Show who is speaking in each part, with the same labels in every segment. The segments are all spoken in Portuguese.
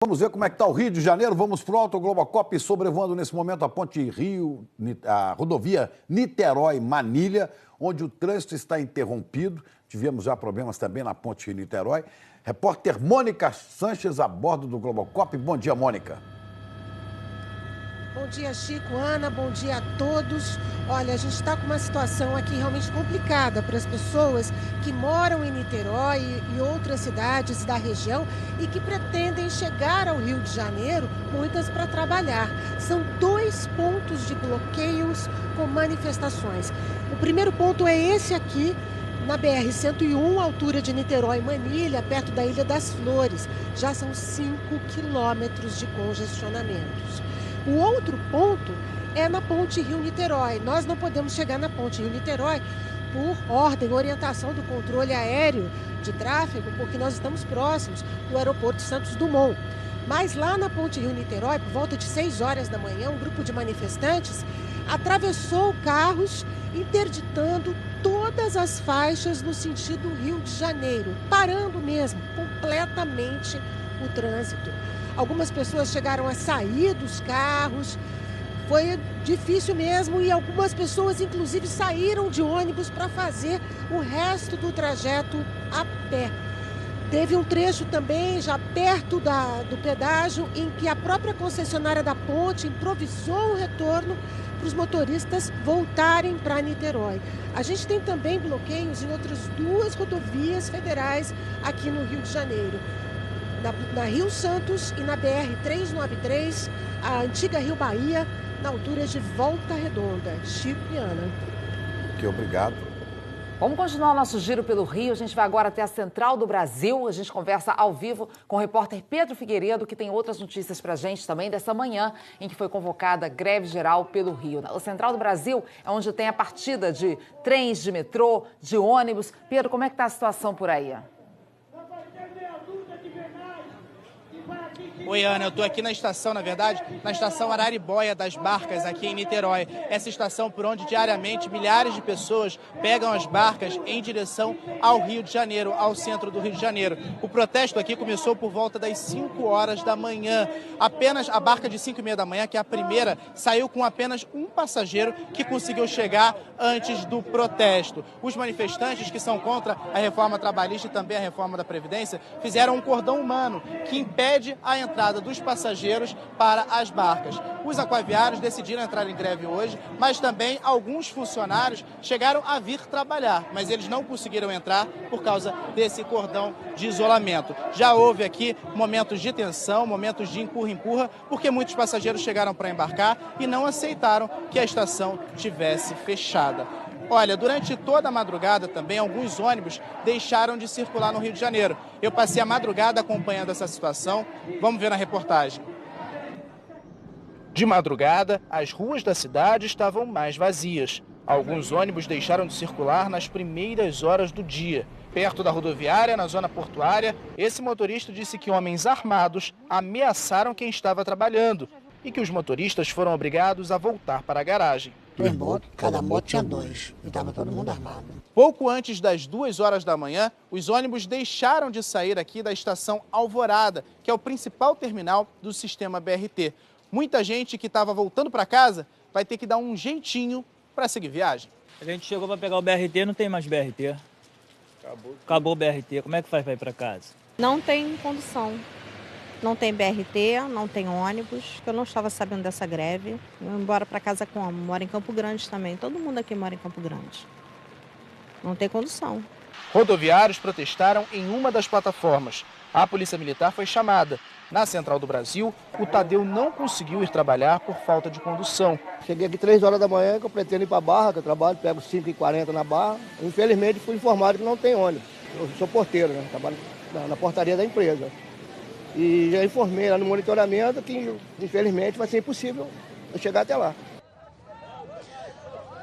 Speaker 1: Vamos ver como é que está o Rio de Janeiro. Vamos para o Alto Globocop, sobrevoando nesse momento a ponte Rio, a rodovia Niterói-Manilha, onde o trânsito está interrompido. Tivemos já problemas também na ponte Rio-Niterói. Repórter Mônica Sanches a bordo do Globocop. Bom dia, Mônica.
Speaker 2: Bom dia, Chico, Ana, bom dia a todos. Olha, a gente está com uma situação aqui realmente complicada para as pessoas que moram em Niterói e outras cidades da região e que pretendem chegar ao Rio de Janeiro, muitas para trabalhar. São 2 pontos de bloqueios com manifestações. O primeiro ponto é esse aqui, na BR-101, altura de Niterói-Manilha, perto da Ilha das Flores. Já são 5 quilômetros de congestionamentos. O outro ponto é na ponte Rio-Niterói. Nós não podemos chegar na ponte Rio-Niterói por ordem, orientação do controle aéreo de tráfego, porque nós estamos próximos do aeroporto Santos Dumont. Mas lá na ponte Rio-Niterói, por volta de 6 horas da manhã, um grupo de manifestantes atravessou carros, interditando todas as faixas no sentido Rio de Janeiro, parando mesmo completamente o trânsito. Algumas pessoas chegaram a sair dos carros, foi difícil mesmo, e algumas pessoas inclusive saíram de ônibus para fazer o resto do trajeto a pé. Teve um trecho também, já perto do pedágio, em que a própria concessionária da ponte improvisou o retorno para os motoristas voltarem para Niterói. A gente tem também bloqueios em outras 2 rodovias federais aqui no Rio de Janeiro. Na Rio Santos e na BR-393, a antiga Rio Bahia, na altura de Volta Redonda. Chico e Ana.
Speaker 1: Obrigado.
Speaker 3: Vamos continuar o nosso giro pelo Rio. A gente vai agora até a Central do Brasil. A gente conversa ao vivo com o repórter Pedro Figueiredo, que tem outras notícias para a gente também dessa manhã, em que foi convocada greve geral pelo Rio. A Central do Brasil é onde tem a partida de trens, de metrô, de ônibus. Pedro, como é que está a situação por aí?
Speaker 4: Oi, Ana, eu estou aqui na estação, na verdade, na estação Araribóia das Barcas, aqui em Niterói. Essa estação por onde diariamente milhares de pessoas pegam as barcas em direção ao Rio de Janeiro, ao centro do Rio de Janeiro. O protesto aqui começou por volta das 5 horas da manhã. Apenas a barca de 5h30 da manhã, que é a primeira, saiu com apenas um passageiro que conseguiu chegar antes do protesto. Os manifestantes que são contra a reforma trabalhista e também a reforma da Previdência fizeram um cordão humano que impede a entrada dos passageiros para as barcas. Os aquaviários decidiram entrar em greve hoje, mas também alguns funcionários chegaram a vir trabalhar, mas eles não conseguiram entrar por causa desse cordão de isolamento. Já houve aqui momentos de tensão, momentos de empurra-empurra, porque muitos passageiros chegaram para embarcar e não aceitaram que a estação tivesse fechada. Olha, durante toda a madrugada também, alguns ônibus deixaram de circular no Rio de Janeiro. Eu passei a madrugada acompanhando essa situação. Vamos ver na reportagem. De madrugada, as ruas da cidade estavam mais vazias. Alguns ônibus deixaram de circular nas primeiras horas do dia. Perto da rodoviária, na zona portuária, esse motorista disse que homens armados ameaçaram quem estava trabalhando e que os motoristas foram obrigados a voltar para a garagem.
Speaker 5: 2 motos, cada moto tinha 2, e estava todo mundo armado.
Speaker 4: Pouco antes das 2 horas da manhã, os ônibus deixaram de sair aqui da estação Alvorada, que é o principal terminal do sistema BRT. Muita gente que estava voltando para casa vai ter que dar um jeitinho para seguir viagem.
Speaker 6: A gente chegou para pegar o BRT, não tem mais BRT. Acabou o BRT, como é que faz para ir para casa?
Speaker 7: Não tem condução. Não tem BRT, não tem ônibus, que eu não estava sabendo dessa greve. Eu vou embora para casa como? Moro em Campo Grande também. Todo mundo aqui mora em Campo Grande. Não tem condução.
Speaker 4: Rodoviários protestaram em uma das plataformas. A Polícia Militar foi chamada. Na Central do Brasil, o Tadeu não conseguiu ir trabalhar por falta de condução.
Speaker 5: Cheguei aqui 3 horas da manhã, que eu pretendo ir para a Barra, que eu trabalho, pego 5h40 na Barra. Infelizmente, fui informado que não tem ônibus. Eu sou porteiro, né? Trabalho na portaria da empresa. E já informei lá no monitoramento que, infelizmente, vai ser impossível eu chegar até lá.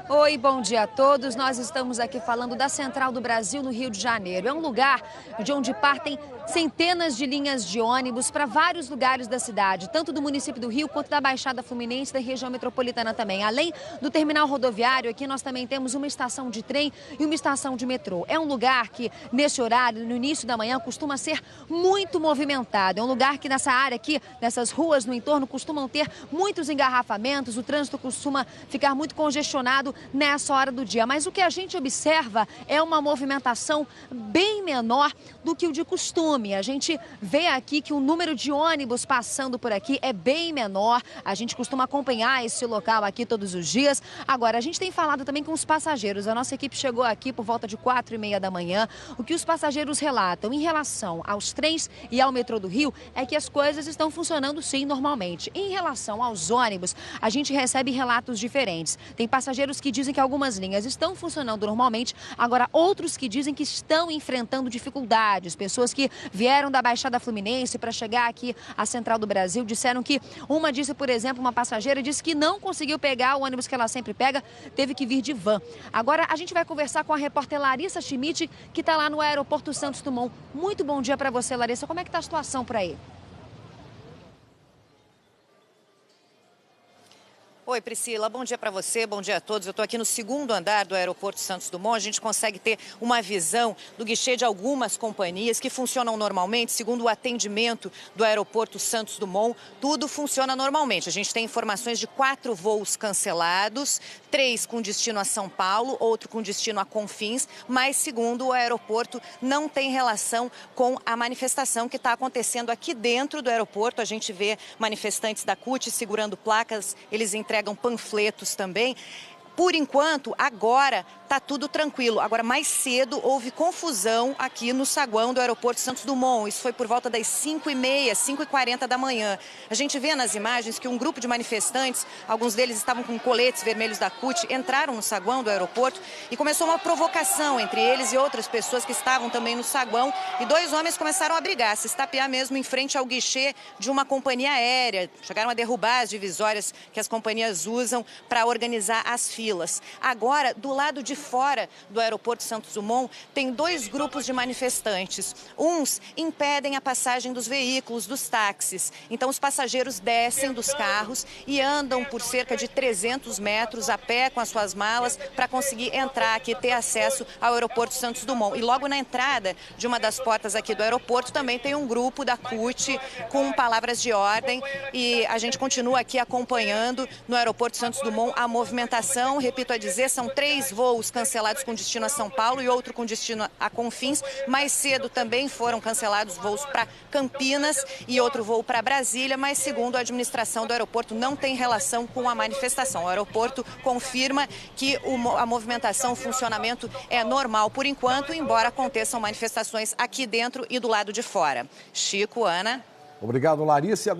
Speaker 8: Oi, bom dia a todos. Nós estamos aqui falando da Central do Brasil, no Rio de Janeiro. É um lugar de onde partem centenas de linhas de ônibus para vários lugares da cidade, tanto do município do Rio quanto da Baixada Fluminense, da região metropolitana também. Além do terminal rodoviário, aqui nós também temos uma estação de trem e uma estação de metrô. É um lugar que, nesse horário, no início da manhã, costuma ser muito movimentado. É um lugar que nessa área aqui, nessas ruas no entorno, costumam ter muitos engarrafamentos, o trânsito costuma ficar muito congestionado nessa hora do dia. Mas o que a gente observa é uma movimentação bem menor do que o de costume. A gente vê aqui que o número de ônibus passando por aqui é bem menor. A gente costuma acompanhar esse local aqui todos os dias. Agora, a gente tem falado também com os passageiros. A nossa equipe chegou aqui por volta de 4h30 da manhã. O que os passageiros relatam em relação aos trens e ao metrô do Rio é que as coisas estão funcionando sim normalmente. Em relação aos ônibus, a gente recebe relatos diferentes. Tem passageiros que dizem que algumas linhas estão funcionando normalmente, agora outros que dizem que estão enfrentando dificuldades. Pessoas que vieram da Baixada Fluminense para chegar aqui à Central do Brasil disseram que uma disse, por exemplo, uma passageira disse que não conseguiu pegar o ônibus que ela sempre pega, teve que vir de van. Agora a gente vai conversar com a repórter Larissa Schmidt, que está lá no aeroporto Santos Dumont. Muito bom dia para você, Larissa. Como é que está a situação por aí?
Speaker 9: Oi, Priscila, bom dia para você, bom dia a todos. Eu estou aqui no segundo andar do aeroporto Santos Dumont. A gente consegue ter uma visão do guichê de algumas companhias que funcionam normalmente, segundo o atendimento do aeroporto Santos Dumont. Tudo funciona normalmente. A gente tem informações de 4 voos cancelados, 3 com destino a São Paulo, outro com destino a Confins, mas, segundo o aeroporto, não tem relação com a manifestação que está acontecendo aqui dentro do aeroporto. A gente vê manifestantes da CUT segurando placas, eles entregam panfletos também. Por enquanto, agora está tudo tranquilo. Agora, mais cedo, houve confusão aqui no saguão do aeroporto Santos Dumont. Isso foi por volta das 5h30, 5h40 da manhã. A gente vê nas imagens que um grupo de manifestantes, alguns deles estavam com coletes vermelhos da CUT, entraram no saguão do aeroporto e começou uma provocação entre eles e outras pessoas que estavam também no saguão. E 2 homens começaram a brigar, se estapear mesmo em frente ao guichê de uma companhia aérea. Chegaram a derrubar as divisórias que as companhias usam para organizar as filas. Agora, do lado de fora do aeroporto Santos Dumont, tem 2 grupos de manifestantes. Uns impedem a passagem dos veículos, dos táxis. Então, os passageiros descem dos carros e andam por cerca de 300 metros a pé com as suas malas para conseguir entrar aqui, ter acesso ao aeroporto Santos Dumont. E logo na entrada de uma das portas aqui do aeroporto também tem um grupo da CUT com palavras de ordem. E a gente continua aqui acompanhando no aeroporto Santos Dumont a movimentação. Repito a dizer, são 3 voos cancelados com destino a São Paulo e outro com destino a Confins. Mais cedo também foram cancelados voos para Campinas e outro voo para Brasília, mas segundo a administração do aeroporto não tem relação com a manifestação. O aeroporto confirma que a movimentação, o funcionamento é normal por enquanto, embora aconteçam manifestações aqui dentro e do lado de fora. Chico, Ana.
Speaker 1: Obrigado, Larissa.